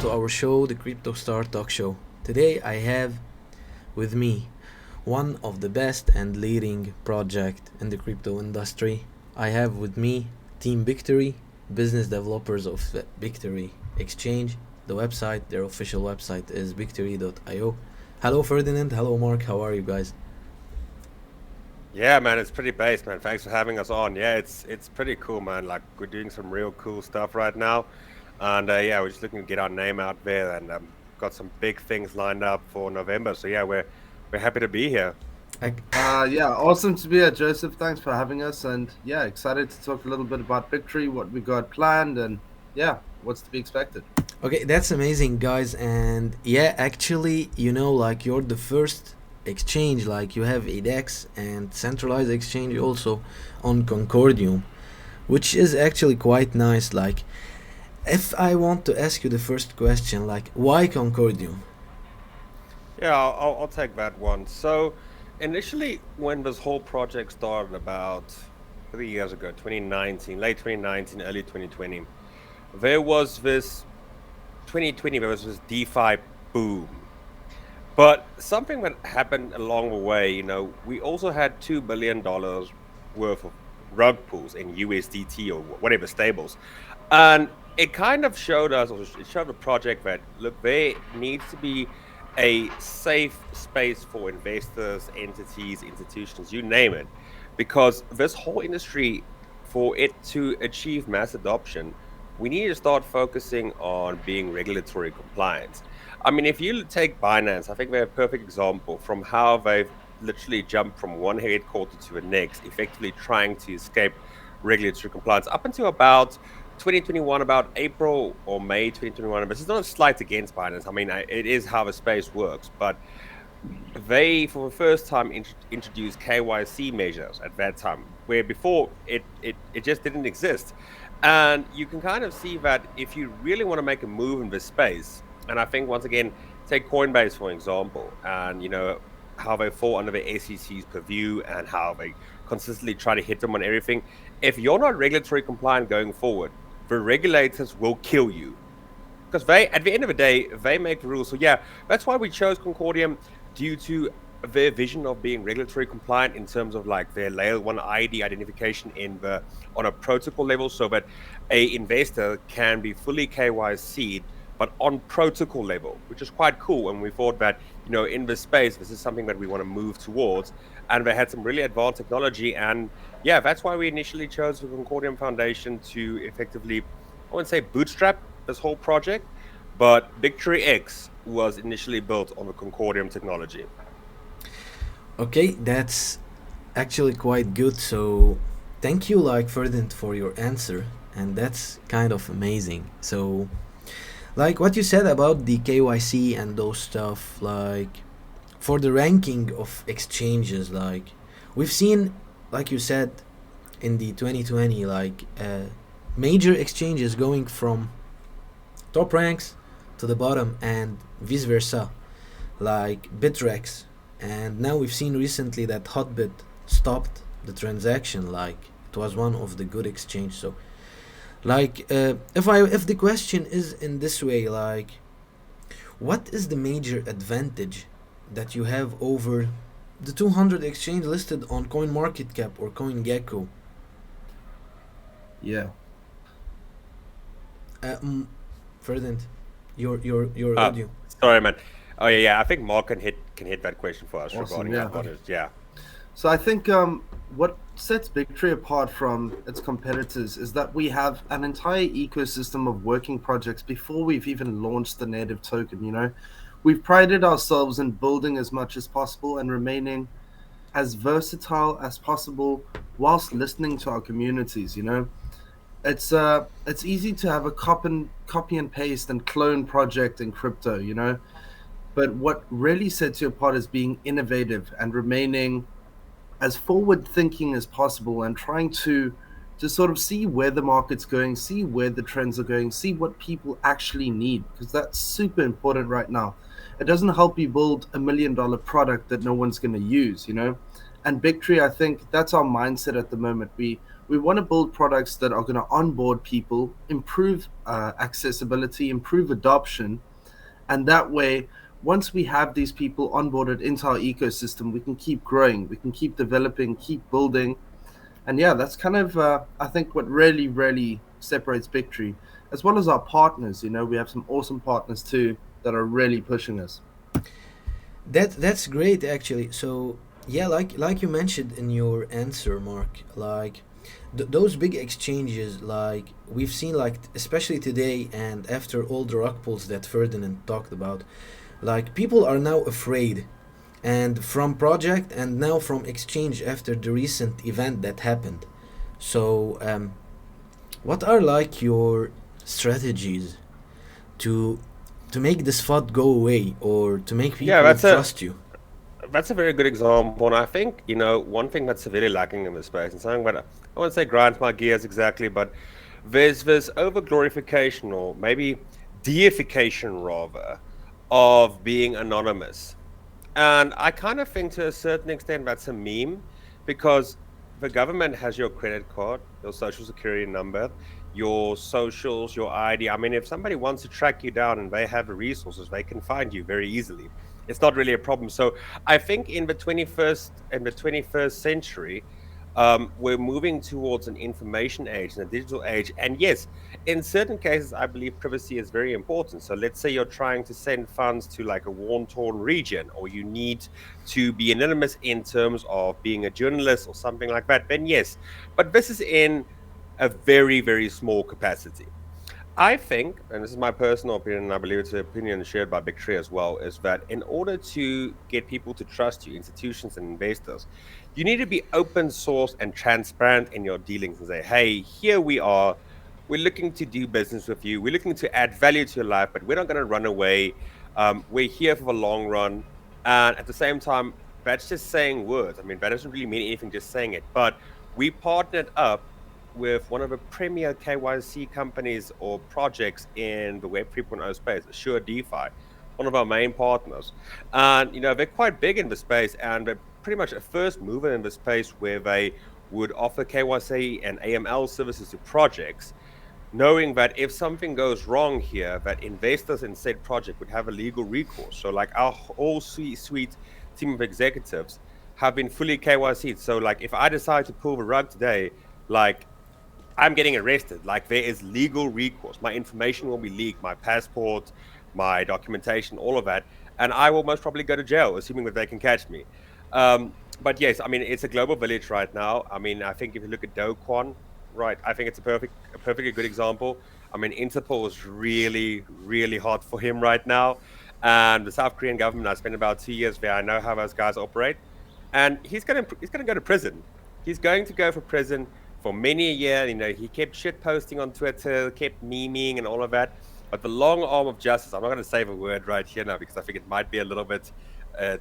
to our show, the Crypto Star Talk Show. Today I have with me one of the best and leading project in the crypto industry. I have with me Team Bictory, business developers of Bictory Exchange. The website, their official website is bictory.io. Hello Ferdinand, hello Mark, how are you guys? Yeah, man, it's pretty based, man. Thanks for having us on. Yeah, it's pretty cool, man. Like we're doing some real cool stuff right now, and yeah, we're just looking to get our name out there, and got some big things lined up for November. So yeah, we're happy to be here. I, Yeah, awesome to be here, Joseph. Thanks for having us. And yeah, excited to talk a little bit about Victory, what we got planned, and yeah, what's to be expected. Okay, that's amazing, guys. And yeah, actually, like you're the first exchange, like you have ADEX and centralized exchange also on Concordium, which is actually quite nice. Like, if I want to ask you the first question, like, why Concordium? Yeah, I'll take that one. So initially, when this whole project started about 3 years ago, 2019, late 2019, early 2020, there was this 2020, there was this DeFi boom. But something that happened along the way, we also had $2 billion worth of rug pulls in USDT or whatever stables. And it kind of showed us, or it showed the project that, look, there needs to be a safe space for investors, entities, institutions, you name it. Because this whole industry, for it to achieve mass adoption, we need to start focusing on being regulatory compliant. I mean, if you take Binance, I think they're a perfect example from how they've literally jumped from one headquarter to the next, effectively trying to escape regulatory compliance up until about 2021, about April or May 2021. But it's not a slight against Binance. I mean, it is how the space works. But they, for the first time, introduced KYC measures at that time, where before it just didn't exist. And you can kind of see that if you really want to make a move in this space, and I think once again, take Coinbase for example, and how they fall under the SEC's purview and how they consistently try to hit them on everything. If you're not regulatory compliant going forward, the regulators will kill you because they, at the end of the day, they make the rules. So yeah, that's why we chose Concordium, due to their vision of being regulatory compliant in terms of like their layer 1 ID identification on a protocol level, so that a investor can be fully KYC'd but on protocol level, which is quite cool. And we thought that, in this space, this is something that we want to move towards. And they had some really advanced technology. And yeah, that's why we initially chose the Concordium Foundation to effectively, I wouldn't say bootstrap this whole project, but Bictory X was initially built on the Concordium technology. Okay, that's actually quite good. So, thank you, like Ferdinand, for your answer, and that's kind of amazing. So, like what you said about the KYC and those stuff, like for the ranking of exchanges, like we've seen, like you said, in the 2020, like major exchanges going from top ranks to the bottom and vice versa, like Bitrex. And now we've seen recently that Hotbit stopped the transaction, like it was one of the good exchange. So like if the question is in this way, like what is the major advantage that you have over the 200 exchange listed on CoinMarketCap or CoinGecko? Yeah. Mm, Ferdinand, your Uh, audio. Sorry, man. Oh yeah. I think Mark can hit that question for us Awesome. regarding Yeah. that one. Yeah. So I think what sets Victory apart from its competitors is that we have an entire ecosystem of working projects before we've even launched the native token. We've prided ourselves in building as much as possible and remaining as versatile as possible whilst listening to our communities. It's easy to have a copy and paste and clone project in crypto. But what really sets you apart is being innovative and remaining as forward thinking as possible and trying to sort of see where the market's going, see where the trends are going, see what people actually need, because that's super important right now. It doesn't help you build $1 million product that no one's going to use. And Bictory, I think that's our mindset at the moment. We We want to build products that are going to onboard people, improve accessibility, improve adoption, and that way, once we have these people onboarded into our ecosystem, we can keep growing, we can keep developing, keep building. And yeah, that's kind of, I think, what really, really separates Bictory, as well as our partners. You know, we have some awesome partners too that are really pushing us. That's great actually. So yeah, like you mentioned in your answer, Mark, like those big exchanges, like we've seen, like especially today and after all the rug pulls that Ferdinand talked about, like people are now afraid, and from project and now from exchange after the recent event that happened. So what are like your strategies to make this FUD go away or to make Yeah, people trust you? that's a very good example, and I think one thing that's severely lacking in this space, and something that I won't say grinds my gears exactly, but there's this over glorification or maybe deification rather of being anonymous. And I kind of think to a certain extent that's a meme because the government has your credit card, your social security number, your socials, your ID. I mean, if somebody wants to track you down and they have the resources, they can find you very easily. It's not really a problem. So I think in the 21st century, we're moving towards an information age and a digital age. And yes, in certain cases, I believe privacy is very important. So let's say you're trying to send funds to like a war-torn region, or you need to be anonymous in terms of being a journalist or something like that, then yes. But this is in a very, very small capacity. I think, and this is my personal opinion, and I believe it's an opinion shared by Bictory as well, is that in order to get people to trust you, institutions and investors, you need to be open source and transparent in your dealings and say, hey, here we are. We're looking to do business with you. We're looking to add value to your life, but we're not going to run away. We're here for the long run. And at the same time, that's just saying words. I mean, that doesn't really mean anything just saying it. But we partnered up with one of the premier KYC companies or projects in the Web 3.0 space, Assure DeFi, one of our main partners. And they're quite big in the space, and they're pretty much a first mover in the space where they would offer KYC and AML services to projects, knowing that if something goes wrong here, that investors in said project would have a legal recourse. So like our whole suite team of executives have been fully KYC'd. So like if I decide to pull the rug today, like I'm getting arrested. Like there is legal recourse. My information will be leaked, my passport, my documentation, all of that, and I will most probably go to jail, assuming that they can catch me. But yes, I mean it's a global village right now. I mean, I think if you look at Do Kwon, right, I think it's a perfectly good example. I mean, Interpol is really, really hot for him right now, and the South Korean government. I spent about 2 years there. I know how those guys operate, and he's gonna go to prison. He's going to go for prison for many a year. He kept shit posting on Twitter, kept memeing and all of that. But the long arm of justice, I'm not going to say the word right here now because I think it might be a little bit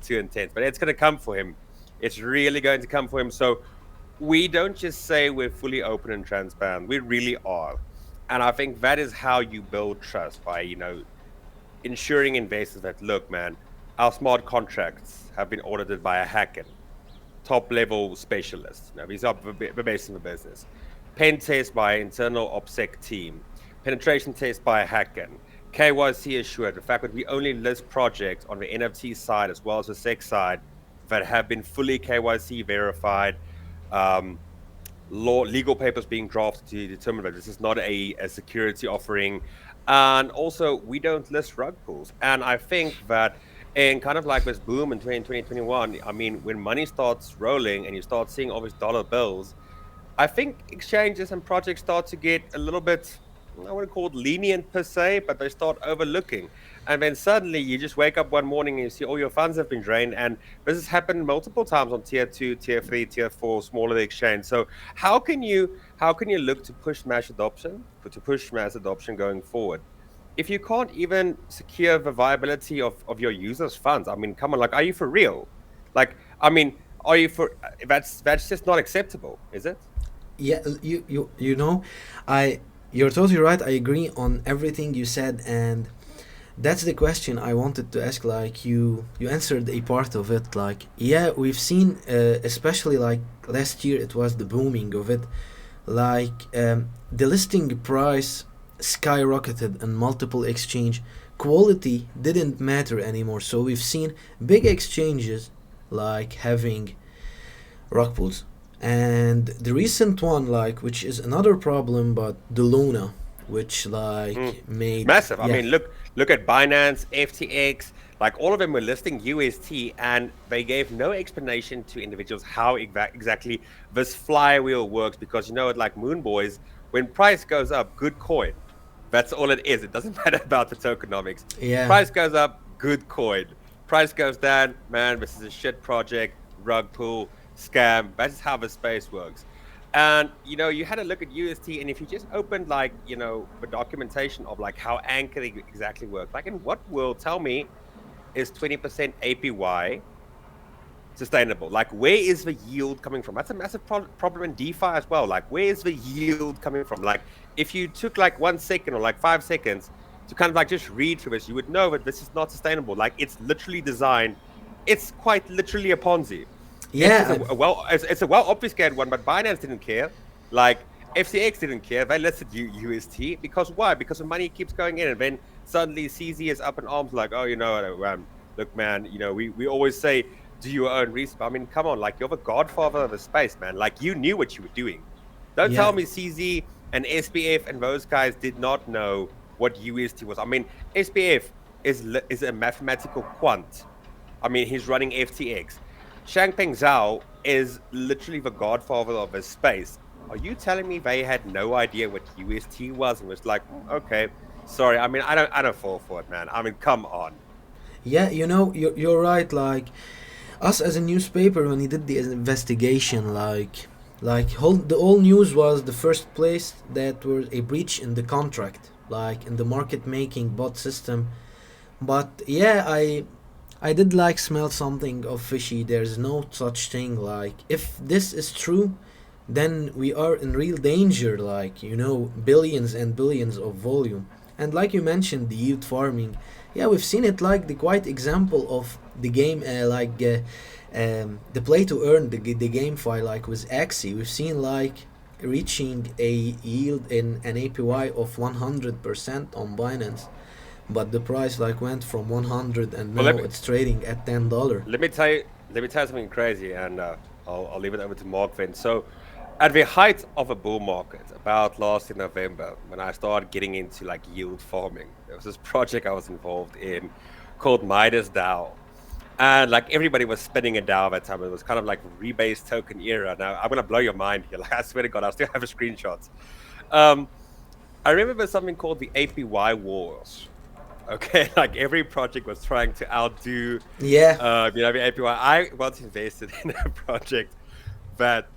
too intense, but it's going to come for him. It's really going to come for him. So we don't just say we're fully open and transparent. We really are. And I think that is how you build trust by, ensuring investors that, look, man, our smart contracts have been audited by a hacker, top level specialists. These are the best in the business. Pen test by internal OPSEC team. Penetration test by a hacker. KYC assured. The fact that we only list projects on the NFT side as well as the SEC side that have been fully KYC verified. Legal papers being drafted to determine that this is not a security offering. And also, we don't list rug pulls. And I think that in kind of like this boom in 2021, I mean, when money starts rolling and you start seeing all these dollar bills, I think exchanges and projects start to get a little bit, I wouldn't call it lenient per se, but they start overlooking. And then suddenly you just wake up one morning and you see all your funds have been drained. And this has happened multiple times on tier 2, tier 3, tier 4, smaller exchange. So how can you look to push mass adoption going forward? If you can't even secure the viability of your users' funds, I mean, come on, like, are you for real? Like, I mean, are you for that's just not acceptable, is it? Yeah, you know, I you're totally right. I agree on everything you said, and that's the question I wanted to ask. Like you answered a part of it. Like yeah, we've seen, especially like last year, it was the booming of it. Like the listing price skyrocketed in multiple exchange. Quality didn't matter anymore. So we've seen big exchanges like having rug pulls. And the recent one, like, which is another problem, but the Luna, which Mm. like made, Massive. I yeah, mean, look at Binance, FTX, like all of them were listing UST, and they gave no explanation to individuals how exactly this flywheel works. Because you know it, like Moon Boys, when price goes up, good coin. That's all it is. It doesn't matter about the tokenomics. yeah, Price goes up, good coin. Price goes down, man, this is a shit project, rug pull, scam. That's how the space works. And you know, you had to look at UST, and if you just opened like the documentation of like how anchoring exactly works, like in what world, tell me, is 20% APY sustainable? Like, where is the yield coming from? That's a massive problem in DeFi as well. Like, where is the yield coming from? Like, if you took like 1 second or like 5 seconds to kind of like just read through this, you would know that this is not sustainable. Like, it's literally designed. It's quite literally a Ponzi. It's just yeah, it's a well obfuscated one, but Binance didn't care. Like FCX didn't care. They listed UST because why? Because the money keeps going in, and then suddenly CZ is up in arms, like, oh, look, man, we always say do your own research. I mean, come on, like you're the godfather of the space, man. Like you knew what you were doing. Don't yeah, tell me CZ and SPF and those guys did not know what UST was. I mean, SPF is a mathematical quant. I mean, he's running FTX. Shangpeng Zhao is literally the godfather of his space. Are you telling me they had no idea what UST was and was like, okay, sorry. I mean, I don't fall for it, man. I mean, come on. yeah. You're right. Like us as a newspaper, when he did the investigation, the all news was the first place that was a breach in the contract, like in the market making bot system. But yeah, I did like smell something of fishy. There's no such thing. Like if this is true, then we are in real danger. Like billions and billions of volume. And like you mentioned, the yield farming. Yeah, we've seen it like the quite example of the game, the play to earn the game file like with Axie. We've seen like reaching a yield in an APY of 100% on Binance, but the price like went from 100 and Well, now it's trading at $10. let me tell you something crazy, and I'll leave it over to Mark then. So, at the height of a bull market, about last in November, when I started getting into like yield farming, there was this project I was involved in called Midas DAO. And like everybody was spinning a DAO at that time. It was kind of like rebase token era. Now I'm gonna blow your mind here. Like I swear to God, I still have a screenshots. Um, I remember something called the APY wars. Okay, like every project was trying to outdo, Yeah, the APY. I once invested in a project that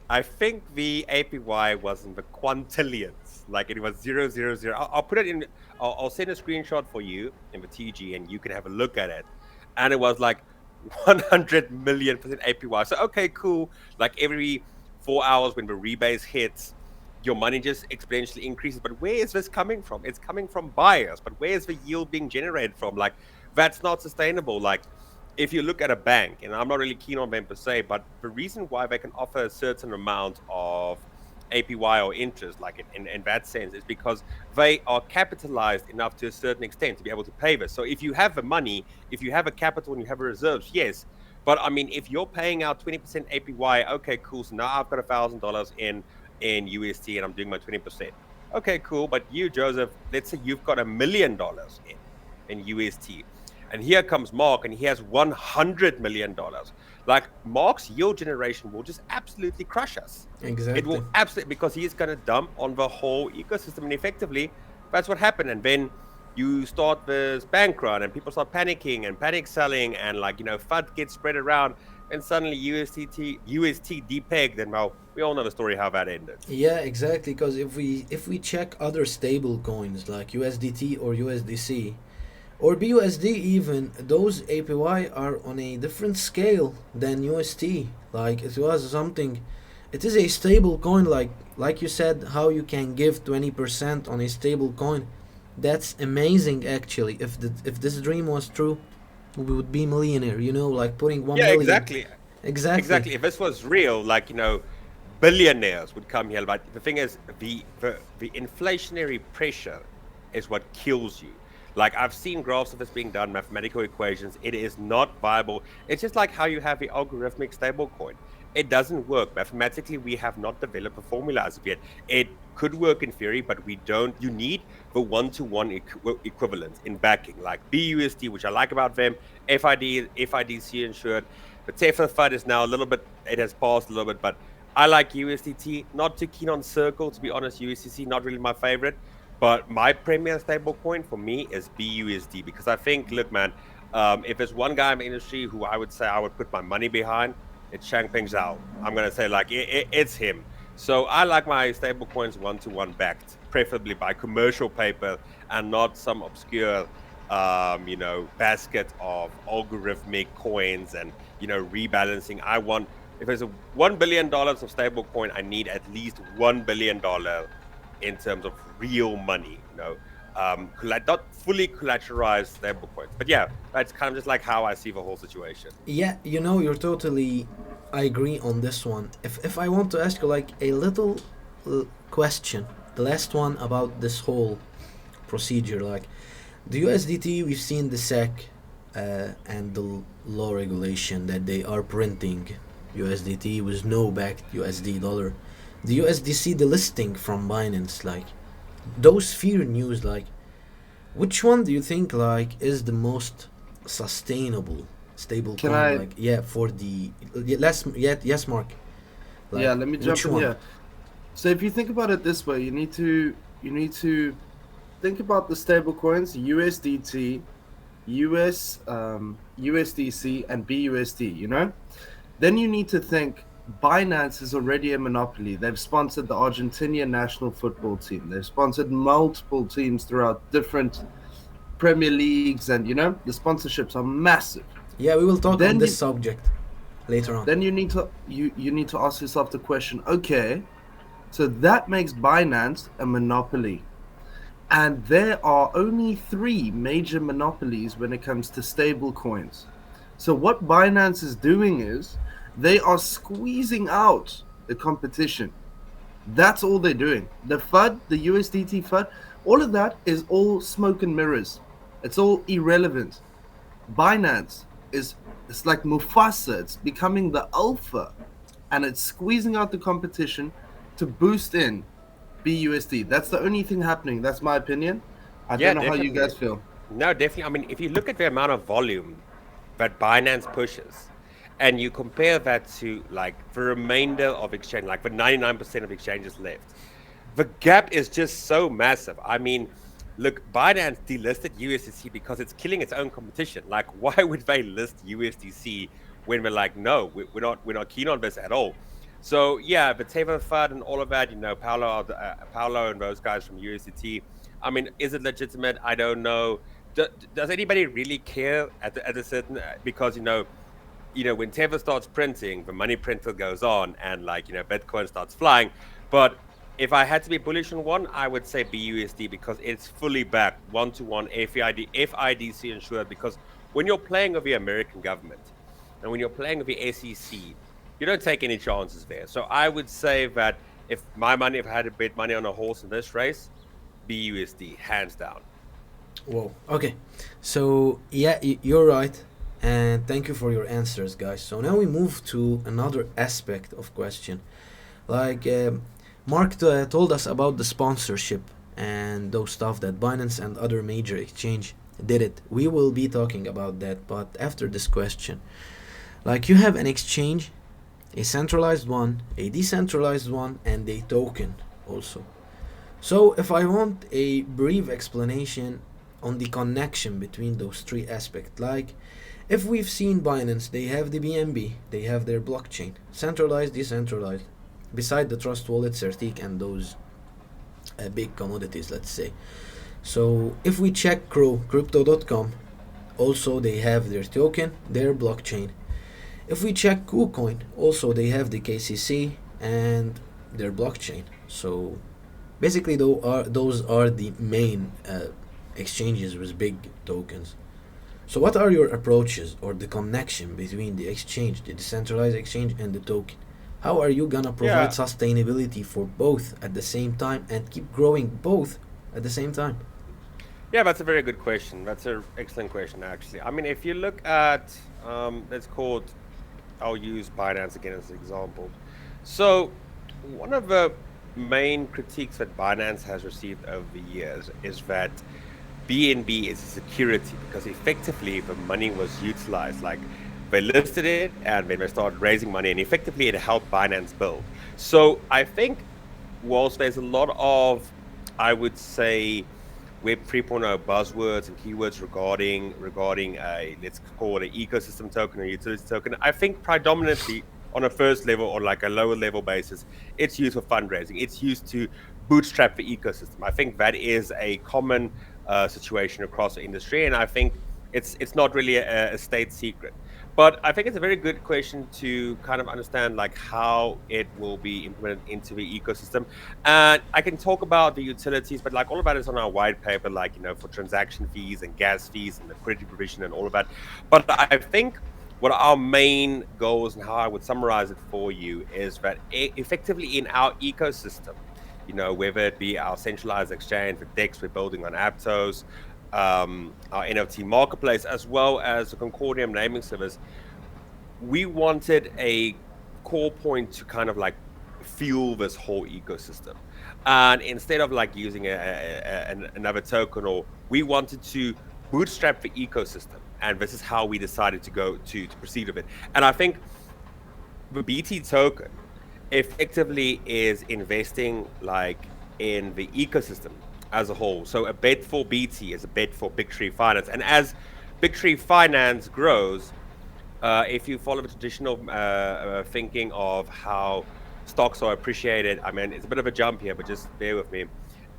I think the APY was in the quintillions. Like it was 0.000. I'll put it in. I'll send a screenshot for you in the TG, and you can have a look at it. And it was like 100 million% APY. So okay, cool. Like every 4 hours when the rebase hits, your money just exponentially increases. But where is this coming from? It's coming from buyers. But where is the yield being generated from? Like that's not sustainable. Like if you look at a bank, and I'm not really keen on them per se, but the reason why they can offer a certain amount of APY or interest, like in that sense, is because they are capitalized enough to a certain extent to be able to pay this. So if you have the money, if you have a capital and you have a reserves, yes. But I mean, if you're paying out 20% APY, okay, cool. So now I've got $1,000 in UST and I'm doing my 20%. Okay, cool. But you, Joseph, let's say you've got $1 million in UST. And here comes Mark, and he has $100 million. Like Mark's yield generation will just absolutely crush us. It exactly. will absolutely, because he's going to dump on the whole ecosystem, and effectively, that's what happened. And then you start this bank run, and people start panicking and panic selling, and like FUD gets spread around, and suddenly UST depegged, and well, we all know the story how that ended. Yeah, exactly. Because if we check other stable coins like USDT or USDC or BUSD even, those APY are on a different scale than UST. Like it was something. It is a stable coin. Like you said, how you can give 20% on a stable coin. That's amazing. Actually, if this dream was true, we would be millionaire. Like putting one Yeah, million. exactly. Exactly. Exactly. If this was real, like, billionaires would come here. But the thing is, the inflationary pressure is what kills you. Like I've seen graphs of this being done, mathematical equations. It is not viable. It's just like how you have the algorithmic stablecoin. It doesn't work mathematically. We have not developed a formula as of yet. It could work in theory, but we don't. You need the one-to-one equivalent in backing, like BUSD, which I like about them. FIDC insured. The Tether FUD is now a little bit. It has paused a little bit, but I like USDT. Not too keen on Circle, to be honest. USDC not really my favorite. But my premier stable coin for me is BUSD because I think, look, man, if there's one guy in the industry who I would say I would put my money behind, it's Changpeng Zhao. I'm gonna say like it's him. So I like my stable coins one-to-one backed, preferably by commercial paper and not some obscure, basket of algorithmic coins and rebalancing. I want if there's a $1 billion of stable coin, I need at least $1 billion in terms of real money, not fully collateralized stable coins. But yeah, that's kind of just like how I see the whole situation. Yeah, you're totally. I agree on this one. If I want to ask you like a little question, the last one about this whole procedure, like the USDT, we've seen the SEC and the law regulation that they are printing USDT with no backed USD dollar. The USDC, the listing from Binance, like those fear news, like which one do you think like is the most sustainable stable Can coin? I? Like yeah, for the yes, Mark. Yeah, Like let me which jump in one? here. So if you think about it this way, you need to think about the stable coins USDT, USDC, and BUSD. Then you need to think Binance is already a monopoly. They've sponsored the Argentinian national football team. They've sponsored multiple teams throughout different Premier Leagues, and the sponsorships are massive. Yeah, we will talk on Then this you subject later on. then you need to you need to ask yourself the question, okay, so that makes Binance a monopoly. And there are only three major monopolies when it comes to stable coins. So what Binance is doing is they are squeezing out the competition. That's all they're doing. The FUD, the USDT FUD, all of that is all smoke and mirrors. It's all irrelevant. Binance is it's like Mufasa. It's becoming the alpha, and it's squeezing out the competition to boost in BUSD. That's the only thing happening. That's my opinion. I Yeah, don't know how you definitely. guys feel. No, definitely. I mean, if you look at the amount of volume that Binance pushes, and you compare that to like the remainder of exchange, like the 99% of exchanges left, the gap is just so massive. I mean, look, Binance delisted USDC because it's killing its own competition. Like, why would they list USDC when we're like, no, we're not keen on this at all. So yeah, the Teva FUD and all of that, Paolo and those guys from USDT. I mean, is it legitimate? I don't know. Does anybody really care at a certain because when Tether starts printing, the money printer goes on, and Bitcoin starts flying. But if I had to be bullish on one, I would say BUSD because it's fully backed, one-to-one FIDC insured. Because when you're playing with the American government and when you're playing with the SEC, you don't take any chances there. So I would say that if I had to bet money on a horse in this race, BUSD, hands down. Whoa. Okay. So yeah, you're right, and thank you for your answers, guys. So now we move to another aspect of question. Like Mark told us about the sponsorship and those stuff that Binance and other major exchange did it. We will be talking about that, but after this question, like you have an exchange, a centralized one, a decentralized one, and a token also. So if I want a brief explanation on the connection between those three aspects, like if we've seen Binance, they have the BNB, they have their blockchain, centralized, decentralized, beside the Trust Wallet, Certic, and those big commodities, let's say. So if we check crypto.com, also they have their token, their blockchain. If we check KuCoin, also they have the KCC and their blockchain. So basically, those are the main exchanges with big tokens. So what are your approaches or the connection between the exchange, the decentralized exchange, and the token? How are you gonna provide Yeah, sustainability for both at the same time and keep growing both at the same time? yeah, that's a very good question. That's an excellent question, actually. I mean, if you look at, let's call it, I'll use Binance again as an example. So, one of the main critiques that Binance has received over the years is that BNB is a security because effectively the money was utilized. Like they listed it and then they started raising money, and effectively it helped Binance build. So I think whilst there's a lot of, I would say, Web 3.0 buzzwords and keywords regarding a, let's call it an ecosystem token or utility token, I think predominantly on a first level or like a lower level basis, it's used for fundraising. It's used to bootstrap the ecosystem. I think that is a common situation across the industry, and I think it's not really a state secret. But I think it's a very good question to kind of understand like how it will be implemented into the ecosystem. And I can talk about the utilities, but like all of that is on our white paper, like, for transaction fees and gas fees and liquidity provision and all of that. But I think what our main goals and how I would summarize it for you is that effectively in our ecosystem, whether it be our centralized exchange, the DEX we're building on Aptos, our NFT marketplace, as well as the Concordium naming service, we wanted a core point to kind of like fuel this whole ecosystem. And instead of like using another token, or we wanted to bootstrap the ecosystem. And this is how we decided to go to proceed with it. And I think the BT token effectively is investing like in the ecosystem as a whole. So a bet for BT is a bet for Bictory Finance. And as Bictory Finance grows, if you follow the traditional thinking of how stocks are appreciated, I mean, it's a bit of a jump here, but just bear with me,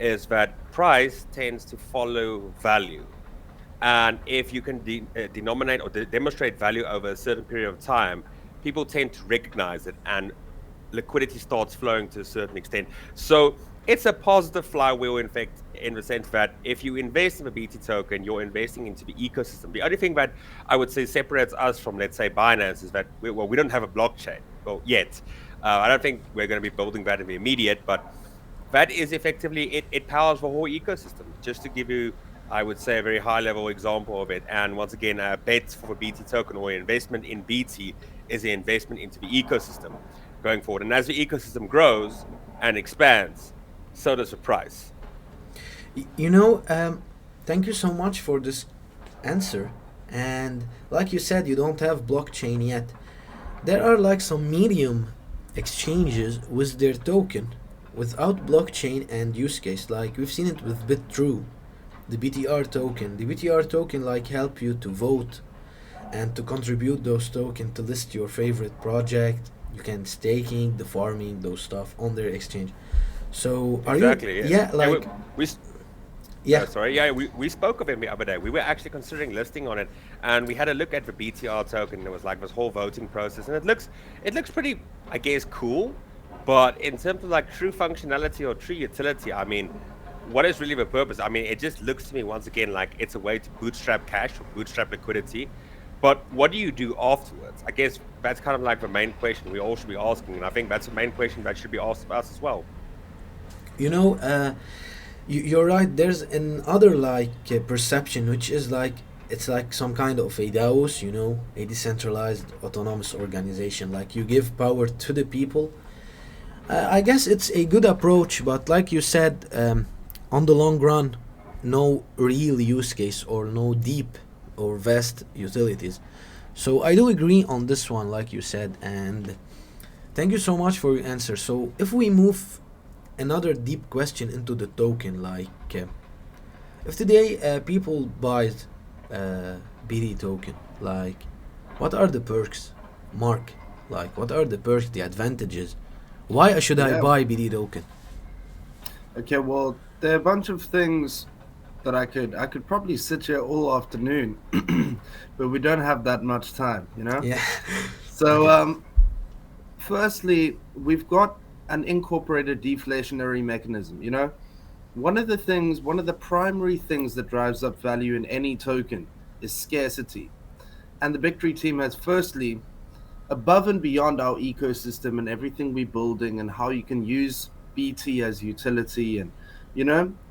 is that price tends to follow value. And if you can denominate or demonstrate value over a certain period of time, people tend to recognize it and liquidity starts flowing to a certain extent. So it's a positive flywheel, in fact, in the sense that if you invest in the BT token, you're investing into the ecosystem. The only thing that I would say separates us from, let's say, Binance is that we don't have a blockchain, well, yet. I don't think we're going to be building that in the immediate, but that is effectively it powers the whole ecosystem. Just to give you, I would say, a very high level example of it. And once again, a bet for BT token or investment in BT is an investment into the ecosystem going forward. And as the ecosystem grows and expands, so does the price. You know, thank you so much for this answer. And like you said, you don't have blockchain yet. There are like some medium exchanges with their token without blockchain and use case. Like we've seen it with Bit the BTR token. The BTR token like help you to vote and to contribute those tokens to list your favorite project. You can staking, the farming, those stuff on their exchange. So are you? Exactly. Yes. Yeah, Yeah. like We yeah. sorry. Yeah, we spoke of it the other day. We were actually considering listing on it, and we had a look at the BTR token. There was like this whole voting process, and it looks pretty, I guess, cool. But in terms of like true functionality or true utility, I mean, what is really the purpose? I mean, it just looks to me once again like it's a way to bootstrap cash or bootstrap liquidity. But what do you do afterwards? I guess that's kind of like the main question we all should be asking, and I think that's the main question that should be asked of us as well. You know, you're right. There's another like perception, which is like it's like some kind of a DAOs, a decentralized autonomous organization. Like you give power to the people. I guess it's a good approach, but like you said, on the long run, no real use case or no deep or vast utilities. So I do agree on this one, like you said, and thank you so much for your answer. So if we move another deep question into the token, like if today people buy BD token, like what are the perks, Mark? Like what are the perks, the advantages? Why should I Yeah. buy BD token? Okay. Well, there are a bunch of things that I could probably sit here all afternoon, but we don't have that much time, you know. Yeah. So, Okay. firstly, we've got an incorporated deflationary mechanism. You know, one of the primary things that drives up value in any token is scarcity, and the Victory team has firstly above and beyond our ecosystem and everything we're building and how you can use BT as utility and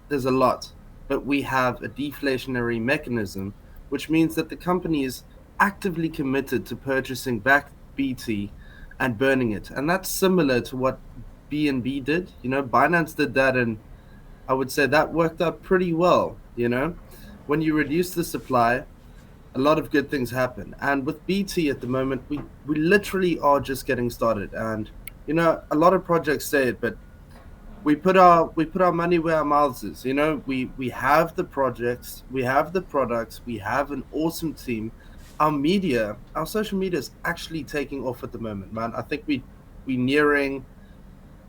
there's a lot. But we have a deflationary mechanism, which means that the company is actively committed to purchasing back BT and burning it. And that's similar to what BNB did. Binance did that, and I would say that worked out pretty well. When you reduce the supply, a lot of good things happen. And with BT at the moment, we literally are just getting started. And a lot of projects say it, but we put our money where our mouths is. We have the projects, we have the products, we have an awesome team. Our social media is actually taking off at the moment, man. I think we nearing.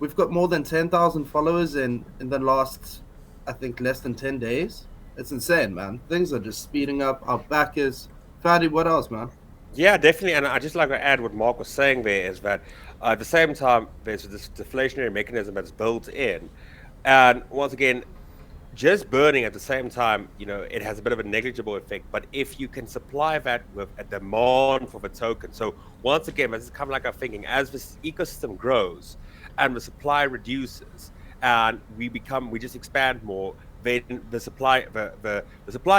We've got more than 10,000 followers in the last, I think, less than 10 days. It's insane, man. Things are just speeding up. Our backers, Fadi, what else, man? Yeah, definitely. And I just like to add what Mark was saying there is that at the same time, there's this deflationary mechanism that's built in. And once again, just burning at the same time, it has a bit of a negligible effect. But if you can supply that with a demand for the token, so once again, this is kind of like our thinking, as this ecosystem grows and the supply reduces, and we just expand more, then the supply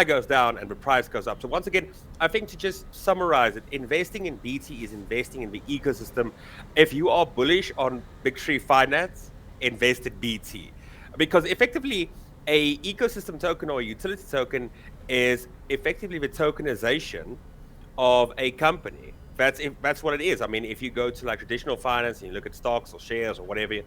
goes down and the price goes up. So once again, I think to just summarize it, investing in BT is investing in the ecosystem. If you are bullish on Bictory Finance, invest in BT, because effectively a ecosystem token or a utility token is effectively the tokenization of a company. That's what it is. I mean, if you go to like traditional finance and you look at stocks or shares or whatever,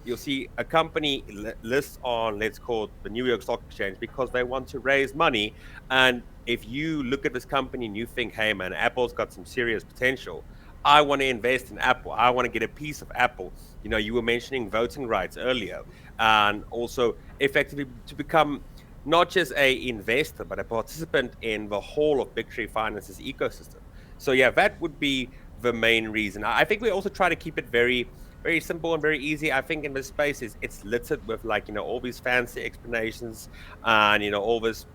you'll see a company lists on, let's call it the New York Stock Exchange, because they want to raise money. And if you look at this company and you think, hey man, Apple's got some serious potential, I want to invest in Apple, I want to get a piece of Apple. You were mentioning voting rights earlier, and also effectively to become not just a investor but a participant in the whole of Bictory Finance's ecosystem. So yeah, that would be the main reason. I think we also try to keep it very, very simple and very easy. I think in this space it's littered with like all these fancy explanations and all this,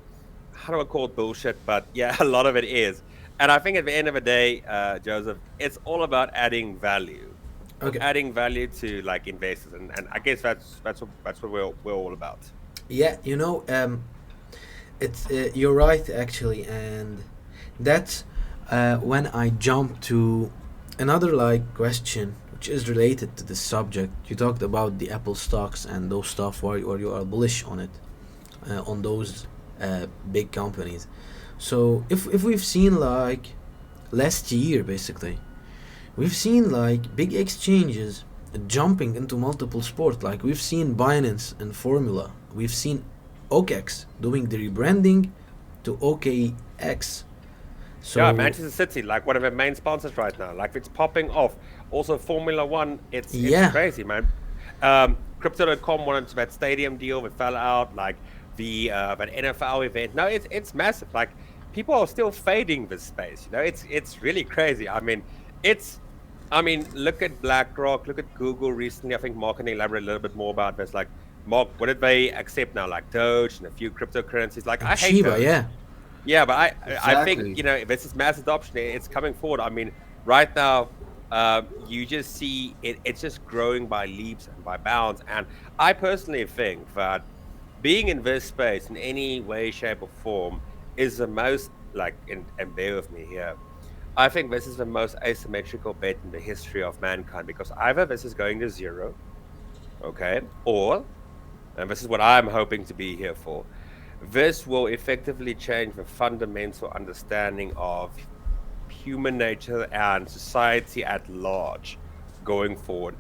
how do I call it, bullshit? But yeah, a lot of it is. And I think at the end of the day, Joseph, it's all about adding value, Okay. adding value to like investors, and I guess that's what we're all about. Yeah, it's you're right actually, and that's when I jump to another like question which is related to this subject. You talked about the Apple stocks and those stuff, where you are bullish on it, on those big companies. So if we've seen like last year basically, we've seen like big exchanges jumping into multiple sports. Like we've seen Binance and Formula. We've seen OKEx doing the rebranding to OKX. Yeah, So Manchester City, like one of our main sponsors right now, like it's popping off. Also, Formula One, it's yeah, crazy, man. Crypto.com wanted that stadium deal that fell out, like the that NFL event. No, it's massive. Like people are still fading this space. It's really crazy. It's look at BlackRock, look at Google recently. I think Mark can elaborate a little bit more about this. Like, Mark, what did they accept now? Like Doge and a few cryptocurrencies. Like, and I hate Shiba, Doge. yeah. Yeah, but I think Exactly. this is mass adoption. It's coming forward. I mean, right now, you just see it's just growing by leaps and by bounds. And I personally think that being in this space in any way, shape, or form is the most and bear with me here. I think this is the most asymmetrical bet in the history of mankind, because either this is going to zero, okay, or, and this is what I'm hoping to be here for, this will effectively change the fundamental understanding of human nature and society at large going forward.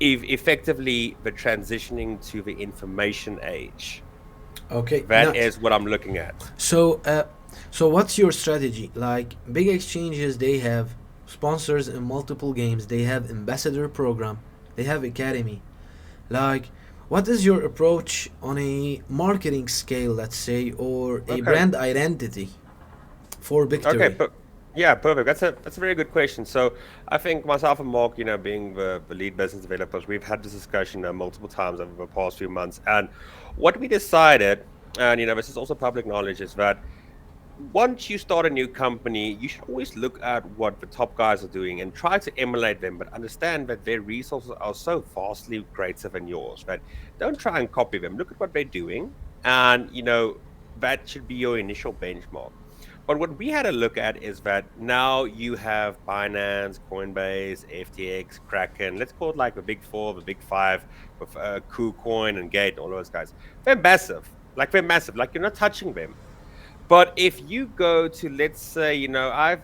Effectively, the transitioning to the information age. Okay, That now is what I'm looking at. so what's your strategy? Like big exchanges, they have sponsors in multiple games. They have ambassador program. They have academy. Like, what is your approach on a marketing scale, let's say, or a Okay. brand identity for Okay. Victory? Yeah, perfect. That's a very good question. So I think myself and Mark, being the lead business developers, we've had this discussion multiple times over the past few months. And what we decided, and this is also public knowledge, is that once you start a new company, you should always look at what the top guys are doing and try to emulate them, but understand that their resources are so vastly greater than yours that don't try and copy them. Look at what they're doing, and that should be your initial benchmark. But what we had to look at is that now you have Binance, Coinbase, FTX, Kraken. Let's call it like the big four, the big five, with KuCoin and Gate, all those guys. They're massive. Like they're massive. Like you're not touching them. But if you go to, let's say, I've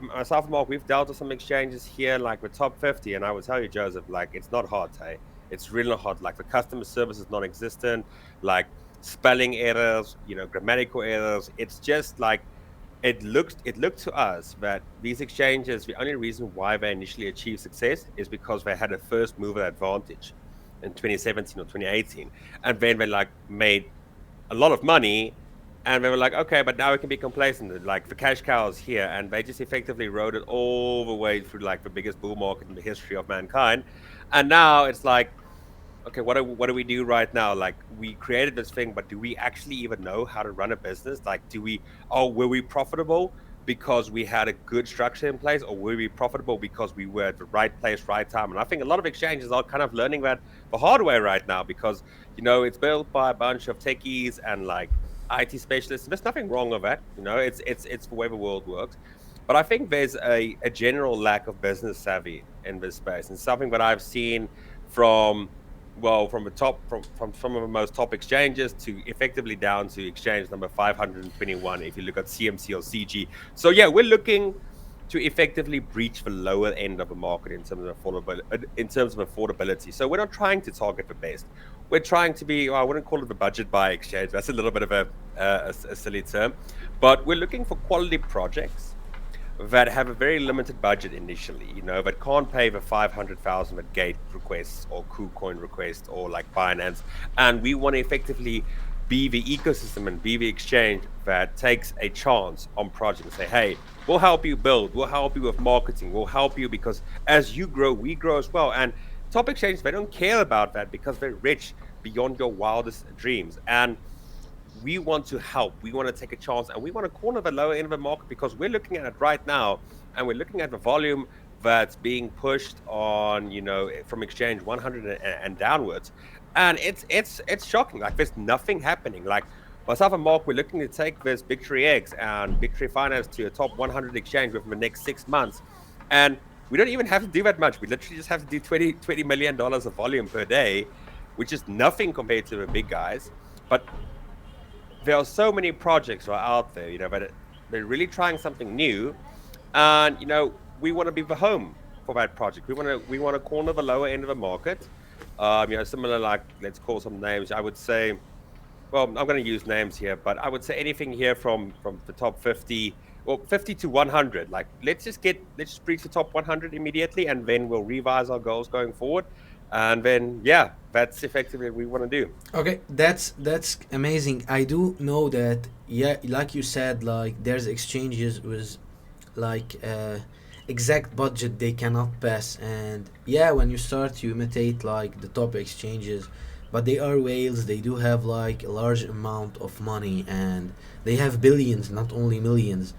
myself and Mark, we've dealt with some exchanges here, like with top 50, and I will tell you, Joseph, like it's not hard, hey. It's really not hard. Like the customer service is non-existent, like spelling errors, grammatical errors. It's just like it looked to us that these exchanges, the only reason why they initially achieved success is because they had a first mover advantage in 2017 or 2018, and then they like made a lot of money, and they were like, okay, but now we can be complacent. Like the cash cows here, and they just effectively rode it all the way through like the biggest bull market in the history of mankind. And now it's like, okay, what do we do right now? Like we created this thing, but do we actually even know how to run a business? Like, were we profitable because we had a good structure in place, or were we profitable because we were at the right place, right time? And I think a lot of exchanges are kind of learning that the hard way right now, because it's built by a bunch of techies and like IT specialists. There's nothing wrong with that. It's the way the world works. But I think there's a general lack of business savvy in this space, and something that I've seen from from the top, from some of the most top exchanges to effectively down to exchange number 521 if you look at CMC or CG. So yeah, we're looking to effectively breach the lower end of the market in terms of affordability. So we're not trying to target the best. We're trying to be, I wouldn't call it the budget buy exchange. That's a little bit of a silly term, but we're looking for quality projects that have a very limited budget initially, that can't pay the 500,000 that Gate requests or KuCoin requests or like Binance. And we want to effectively be the ecosystem and be the exchange that takes a chance on projects and say, hey, we'll help you build, we'll help you with marketing, we'll help you because as you grow, we grow as well. And top exchanges, they don't care about that because they're rich beyond your wildest dreams. And we want to help. We want to take a chance, and we want to corner the lower end of the market because we're looking at it right now, and we're looking at the volume that's being pushed on, from exchange 100 and downwards, and it's shocking. Like there's nothing happening. Like myself and Mark, we're looking to take this Bictory X and Bictory Finance to a top 100 exchange within the next 6 months, and we don't even have to do that much. We literally just have to do $20 million of volume per day, which is nothing compared to the big guys, but there are so many projects right out there, but they're really trying something new, and we want to be the home for that project. We want to corner the lower end of the market. Similar, like, let's call some names. I would say, well, I'm going to use names here, but I would say anything here from the top 50 or 50 to 100. Like let's just breach the top 100 immediately, and then we'll revise our goals going forward. And then yeah, that's effectively what we want to do. Okay, that's amazing. I do know that, yeah, like you said, like there's exchanges with like exact budget they cannot pass, and yeah, when you start to imitate like the top exchanges, but they are whales. They do have like a large amount of money, and they have billions, not only millions,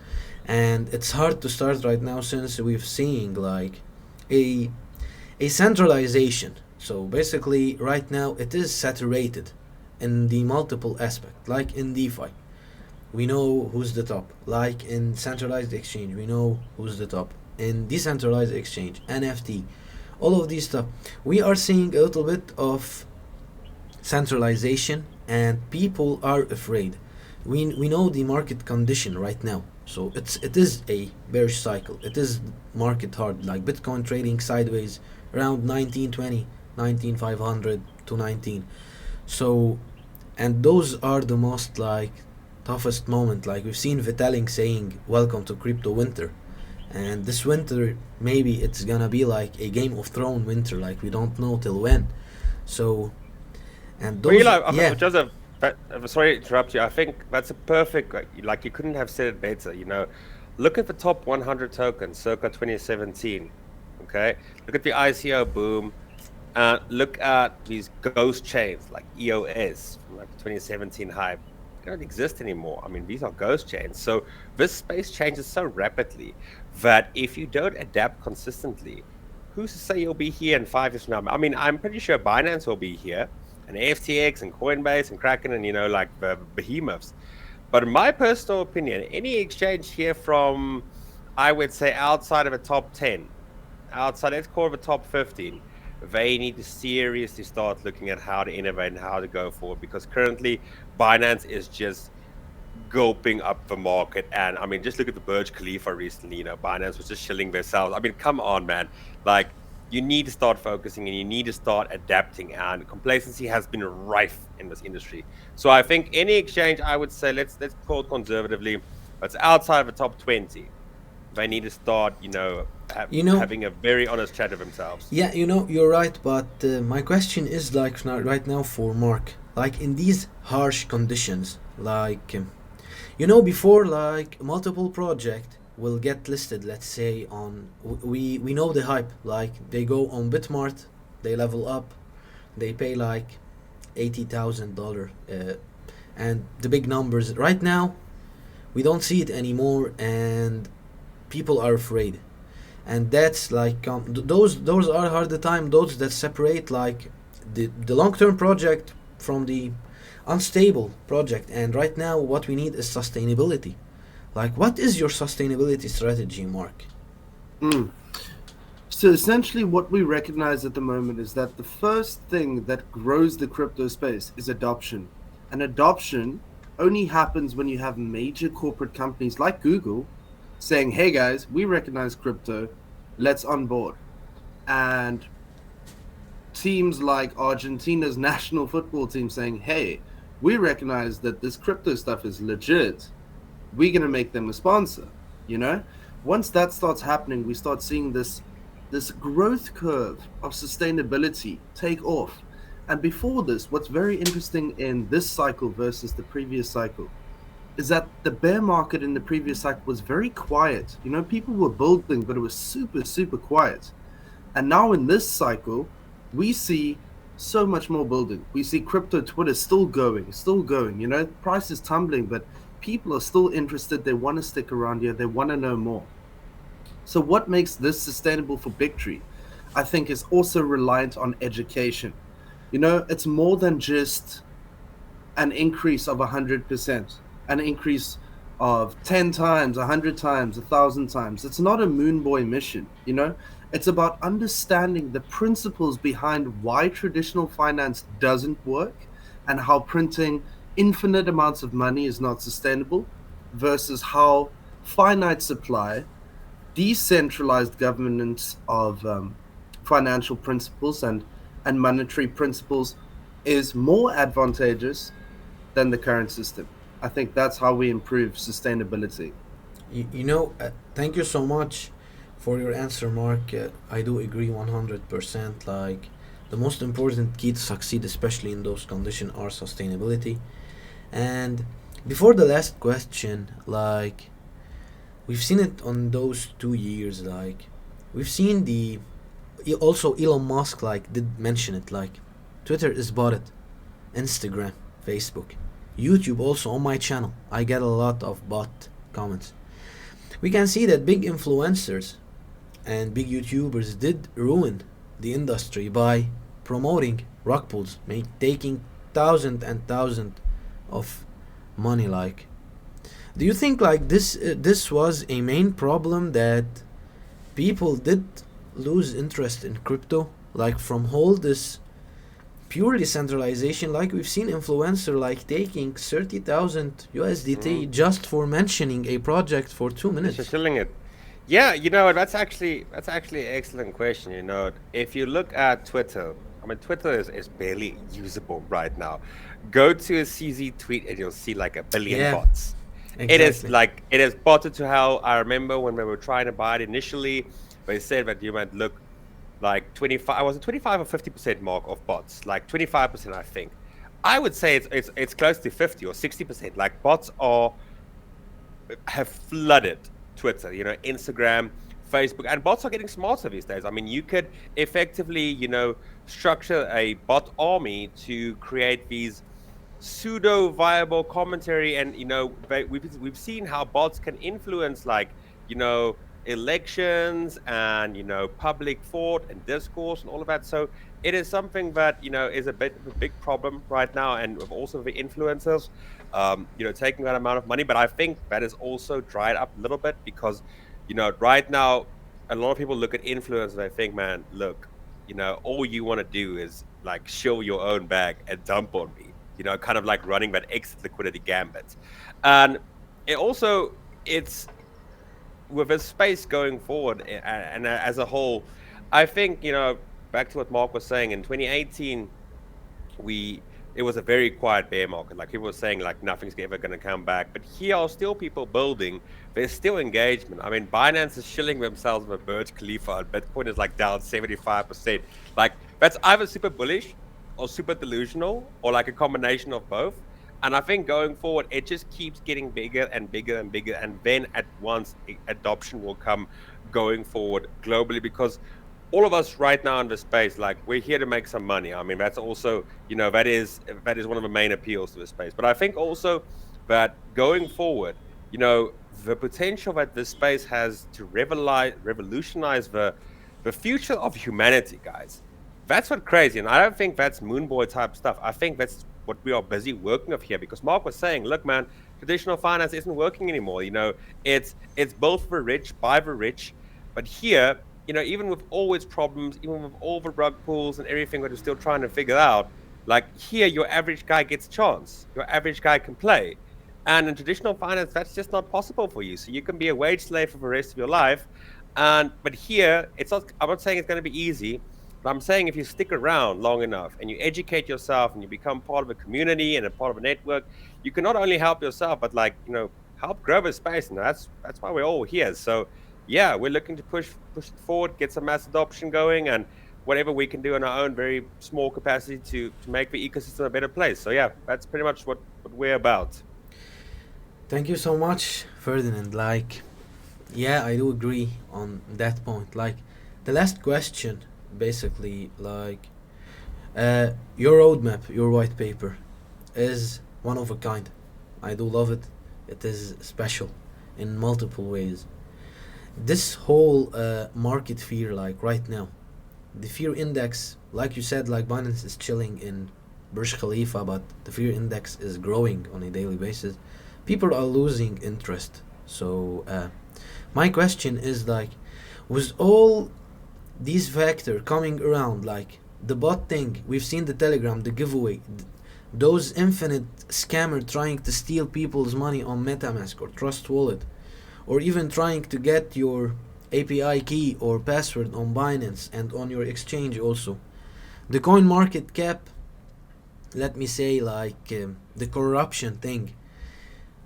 and it's hard to start right now since we've seen like a a centralization. So basically, right now it is saturated in the multiple aspect. Like in DeFi, we know who's the top. Like in centralized exchange, we know who's the top. In decentralized exchange, NFT, all of these stuff, we are seeing a little bit of centralization, and people are afraid. We know the market condition right now. So it is a bearish cycle. It is market hard, like Bitcoin trading sideways around 1920, 19500 to 19. So, and those are the most like toughest moment. Like we've seen Vitalik saying welcome to crypto winter, and this winter maybe it's gonna be like a Game of Thrones winter, like we don't know till when. So, and Well, those, yeah. Joseph, I'm sorry to interrupt you. I think that's a perfect, like you couldn't have said it better. Look at the top 100 tokens circa 2017. Okay, look at the ICO boom. Look at these ghost chains like EOS from like 2017 hype. don't exist anymore. I mean, these are ghost chains. So this space changes so rapidly that if you don't adapt consistently, who's to say you'll be here in 5 years from now? I mean, I'm pretty sure Binance will be here, and FTX and Coinbase and Kraken and like the behemoths. But in my personal opinion, any exchange here from, I would say, outside of a top 10, outside, let's call it the top 15, they need to seriously start looking at how to innovate and how to go forward, because currently Binance is just gulping up the market. And I mean, just look at the Burj Khalifa recently. Binance was just shilling themselves. I mean, come on, man. Like, you need to start focusing and you need to start adapting. And complacency has been rife in this industry. So I think any exchange, I would say, let's call it conservatively, that's outside of the top 20. They need to start, having a very honest chat of themselves. Yeah, you're right, but my question is like right now for Mark, like in these harsh conditions, like before, like multiple project will get listed, let's say on we know the hype, like they go on Bitmart, they level up, they pay like $80,000, and the big numbers. Right now, we don't see it anymore, and people are afraid. And that's like those are hard to time, those that separate like the long-term project from the unstable project. And right now what we need is sustainability. Like, what is your sustainability strategy, Mark? Mm. So essentially what we recognize at the moment is that the first thing that grows the crypto space is adoption. And adoption only happens when you have major corporate companies like Google saying, hey guys, we recognize crypto, let's onboard. And teams like Argentina's national football team saying, hey, we recognize that this crypto stuff is legit, we're going to make them a sponsor. Once that starts happening, we start seeing this growth curve of sustainability take off. And before this, what's very interesting in this cycle versus the previous cycle is that the bear market in the previous cycle was very quiet. People were building, but it was super, super quiet. And now in this cycle, we see so much more building. We see crypto Twitter still going. Price is tumbling, but people are still interested. They want to stick around here. They want to know more. So what makes this sustainable for Bictory, I think, is also reliant on education. It's more than just an increase of 100%, an increase of 10 times, 100 times, 1,000 times. It's not a moon boy mission, It's about understanding the principles behind why traditional finance doesn't work and how printing infinite amounts of money is not sustainable versus how finite supply, decentralized governance of financial principles and monetary principles is more advantageous than the current system. I think that's how we improve sustainability. Thank you so much for your answer, Mark. I do agree 100%. Like, the most important key to succeed, especially in those conditions, are sustainability. And before the last question, like, we've seen it on those 2 years. Like, we've seen also Elon Musk like did mention it. Like, Twitter is bought, Instagram, Facebook, YouTube. Also on my channel, I get a lot of bot comments. We can see that big influencers and big YouTubers did ruin the industry by promoting rug pulls, taking thousands and thousands of money. Like, do you think like this was a main problem, that people did lose interest in crypto, like from all this pure decentralization? Like, we've seen influencer like taking 30,000 USDT just for mentioning a project for 2 minutes. Just shilling it. Yeah, that's actually an excellent question. If you look at Twitter, I mean, Twitter is barely usable right now. Go to a CZ tweet and you'll see like a billion bots. Exactly. It is botted to hell. I remember when we were trying to buy it initially, they said that you might look like 25. Was it 25 or 50% mark of bots? Like 25%, I think. I would say it's close to 50 or 60%. Like, bots have flooded Twitter, Instagram, Facebook, and bots are getting smarter these days. I mean, you could effectively, structure a bot army to create these pseudo viable commentary, and we've seen how bots can influence, like, elections, and public thought and discourse and all of that. So it is something that is a bit of a big problem right now, and of also the influencers taking that amount of money. But I think that is also dried up a little bit, because right now a lot of people look at influence and they think, man, look, all you want to do is like show your own bag and dump on me, kind of like running that exit liquidity gambit. And it's with a space going forward, and as a whole, I think, back to what Mark was saying, in 2018, we it was a very quiet bear market. Like, people were saying, like, nothing's ever going to come back. But here are still people building. There's still engagement. I mean, Binance is shilling themselves with Burj Khalifa, and Bitcoin is like down 75%. Like, that's either super bullish or super delusional, or like a combination of both. And I think going forward, it just keeps getting bigger and bigger and bigger. And then at once, adoption will come going forward globally, because all of us right now in the space, like, we're here to make some money. I mean, that's also, that is one of the main appeals to the space. But I think also that going forward, the potential that this space has to revolutionize the future of humanity, guys. That's what crazy. And I don't think that's moonboy type stuff. I think that's what we are busy working of here. Because Mark was saying, look, man, traditional finance isn't working anymore. It's both for rich, by the rich. But here, even with all its problems, even with all the rug pulls and everything that we're still trying to figure out, like, here, your average guy gets a chance. Your average guy can play. And in traditional finance, that's just not possible for you. So you can be a wage slave for the rest of your life. But here, it's not. I'm not saying it's going to be easy, but I'm saying if you stick around long enough and you educate yourself and you become part of a community and a part of a network, you can not only help yourself, but, like, help grow the space. And that's why we're all here. So yeah, we're looking to push it forward, get some mass adoption going, and whatever we can do in our own very small capacity to make the ecosystem a better place. So yeah, that's pretty much what we're about. Thank you so much, Ferdinand. Like, yeah, I do agree on that point. Like, the last question, basically, like, your roadmap, your white paper, is one of a kind. I do love it. It is special in multiple ways. This whole market fear, like right now, the fear index, like you said, like Binance is chilling in Burj Khalifa, but the fear index is growing on a daily basis. People are losing interest. So my question is, like, with all these factors coming around, like the bot thing, we've seen the Telegram, the giveaway, those infinite scammer trying to steal people's money on MetaMask or Trust Wallet, or even trying to get your API key or password on Binance and on your exchange also. The coin market cap, let me say, like, the corruption thing.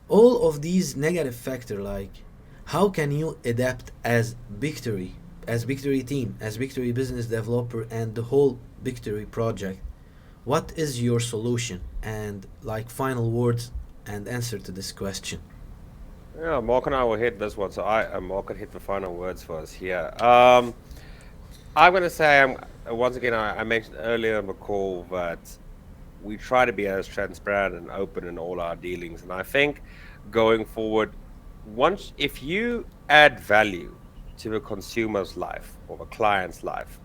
All of these negative factor, like, how can you adapt as Bictory, as Bictory team, as Bictory business developer, and the whole Bictory project? What is your solution? And, like, final words and answer to this question. Yeah, Mark and I will hit this one. So Mark can hit the final words for us here. I'm going to say, once again, I mentioned earlier in the call that we try to be as transparent and open in all our dealings. And I think going forward, if you add value to the consumer's life or the client's life,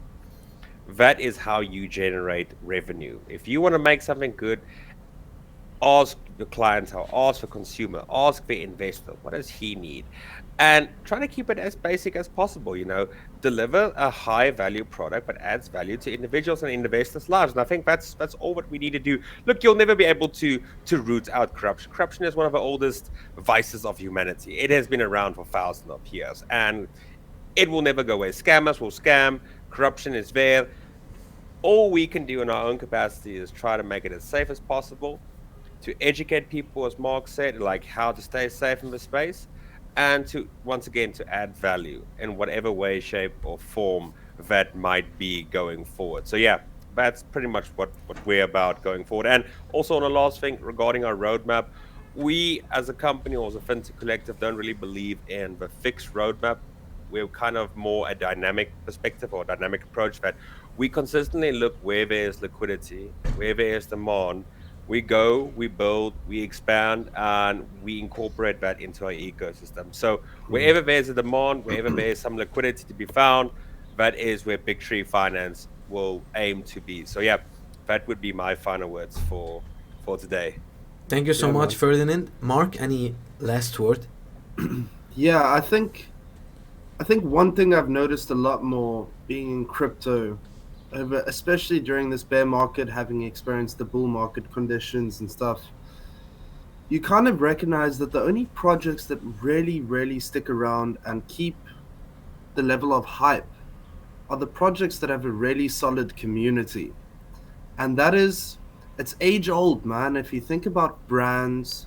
that is how you generate revenue. If you want to make something good, ask the clientele, ask the consumer, ask the investor, what does he need? And try to keep it as basic as possible, deliver a high value product that adds value to individuals and investors' lives. And I think that's all what we need to do. Look, you'll never be able to root out corruption. Corruption is one of the oldest vices of humanity. It has been around for thousands of years, and it will never go away. Scammers will scam, corruption is there. All we can do in our own capacity is try to make it as safe as possible, to educate people, as Mark said, like how to stay safe in the space, and to, once again, to add value in whatever way, shape, or form that might be going forward. So yeah, that's pretty much what we're about going forward. And also, on the last thing regarding our roadmap, we as a company or as a fintech collective don't really believe in the fixed roadmap. We're kind of more a dynamic perspective or a dynamic approach, that we consistently look where there's liquidity, where there's demand, We go, we build, we expand, and we incorporate that into our ecosystem. So Mm. wherever there's a demand, wherever there's some liquidity to be found, that is where Bictory Finance will aim to be. So yeah, that would be my final words for today. Thank you so Yeah, much, man. Ferdinand. Mark, any last word? Yeah, I think one thing I've noticed a lot more being in crypto over, especially during this bear market, having experienced the bull market conditions and stuff, you kind of recognize that the only projects that really, really stick around and keep the level of hype are the projects that have a really solid community. And that is, it's age old, man. If you think about brands,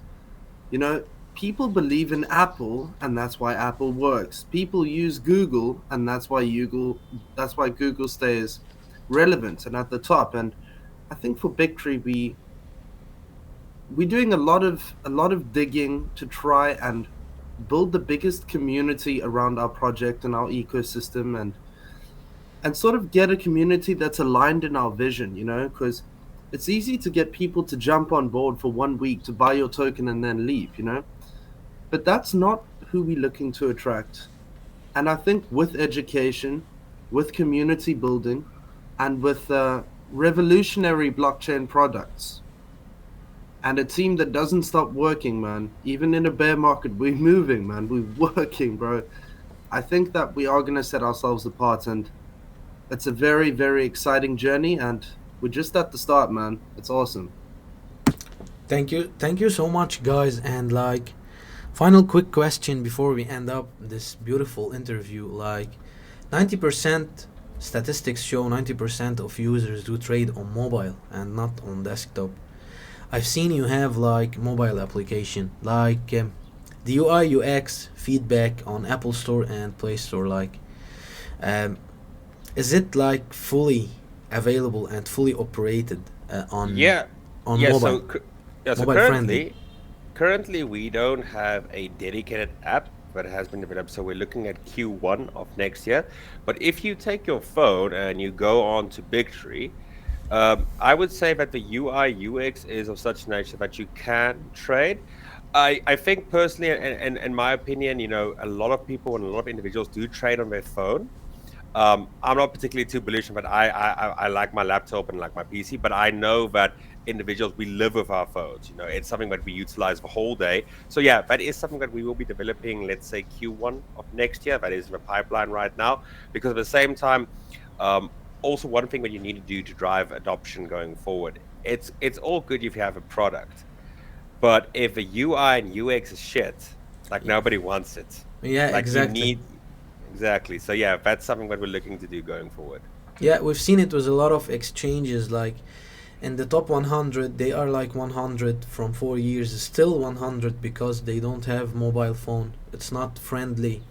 you know, people believe in Apple and that's why Apple works. People use Google and that's why Google stays relevant and at the top. And I think for Bictory we're doing a lot of digging to try and build the biggest community around our project and our ecosystem, and sort of get a community that's aligned in our vision, because it's easy to get people to jump on board for 1 week to buy your token and then leave. But that's not who we're looking to attract. And I think with education, with community building, and with revolutionary blockchain products, and a team that doesn't stop working, man, even in a bear market, we're moving, man, we're working, bro. I think that we are going to set ourselves apart, and it's a very, very exciting journey, and we're just at the start, man. It's awesome. Thank you so much, guys. And like, final quick question before we end up this beautiful interview. Like, 90% statistics show 90% of users do trade on mobile and not on desktop. I've seen you have like mobile application, like the UI UX feedback on Apple Store and Play Store. Like, um, is it like fully available and fully operated Yeah, on yeah. mobile, So mobile friendly? currently we don't have a dedicated app that has been developed. So we're looking at Q1 of next year. But if you take your phone and you go on to Bigtree, I would say that the UI UX is of such nature that you can trade. I think personally, and in my opinion, a lot of people and a lot of individuals do trade on their phone. I'm not particularly too bullish, but I like my laptop and like my PC. But I know that individuals, we live with our phones. It's something that we utilize the whole day. So yeah, that is something that we will be developing. Let's say Q1 of next year. That is in the pipeline right now. Because at the same time, um, also one thing that you need to do to drive adoption going forward. It's all good if you have a product, but if the UI and UX is shit, like nobody wants it. Yeah, Like you exactly. need exactly. So yeah, that's something that we're looking to do going forward. Yeah, we've seen it with a lot of exchanges. Like in the top 100, they are like 100 from 4 years, still 100 because they don't have mobile phone. It's not friendly.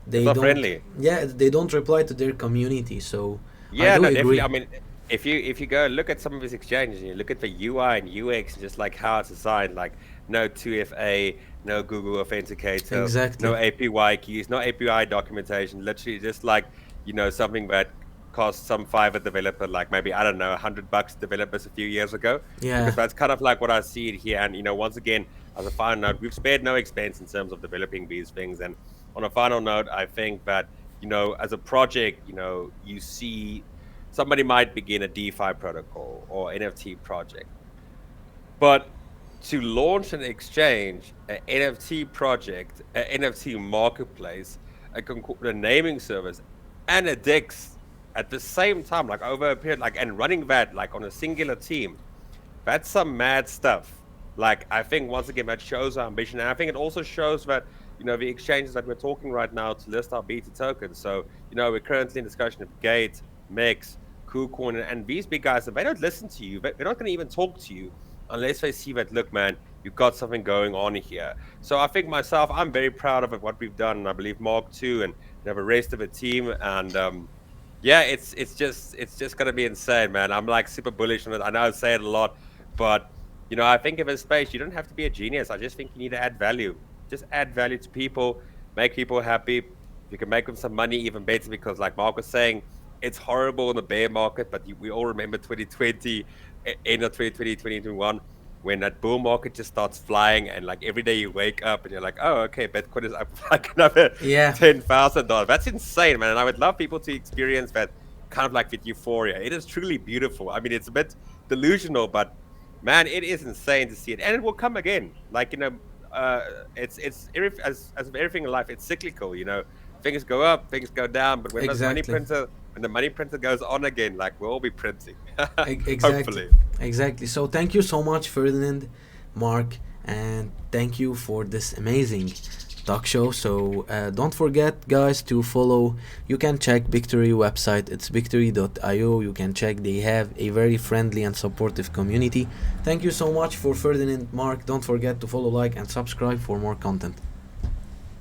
It's They not don't. friendly. Yeah, they don't reply to their community. So I Yeah, do no, definitely. agree. I mean, if you go look at some of these exchanges and you look at the UI and UX, just like how it's designed, like no 2FA, no Google Authenticator, no Exactly. API keys, no API documentation, literally just like, something that cost some Fiverr developer, like maybe, I don't know, $100 developers a few years ago, Yeah. because that's kind of like what I see it here. And, once again, as a final note, we've spared no expense in terms of developing these things. And on a final note, I think that, as a project, you see somebody might begin a DeFi protocol or NFT project, but to launch an exchange, an NFT project, an NFT marketplace, a naming service, and a DEX at the same time, like over a period, like, and running that like on a singular team, that's some mad stuff. Like, I think once again that shows our ambition, and I think it also shows that the exchanges that we're talking right now to list our beta tokens. So we're currently in discussion of Gate, Mix, KuCoin, and these big guys. If they don't listen to you, they're not going to even talk to you unless they see that, look, man, you've got something going on here. So I think myself, I'm very proud of what we've done, and I believe Mark too, and the rest of the team. And yeah, it's just gonna be insane, man. I'm like super bullish on it. I know I say it a lot, but I think in this space, you don't have to be a genius. I just think you need to add value. Just add value to people, make people happy. If you can make them some money, even better. Because, like Mark was saying, it's horrible in the bear market, but we all remember 2020, end of 2020, 2021. when that bull market just starts flying, and like every day you wake up and you're like, oh, okay, Bitcoin is up like another Yeah, $10,000. That's insane, man. And I would love people to experience that kind of like with euphoria. It is truly beautiful. I mean, it's a bit delusional, but man, it is insane to see it, and it will come again. Like, uh, as with everything in life, it's cyclical. Things go up, things go down, but exactly. when the money printer goes on again, like we'll all be printing, Exactly. hopefully. Exactly. So thank you so much, Ferdinand, Mark, and thank you for this amazing talk show. So don't forget, guys, to follow. You can check Bictory website. It's bictory.io. You can check. They have a very friendly and supportive community. Thank you so much for Ferdinand, Mark. Don't forget to follow, like, and subscribe for more content.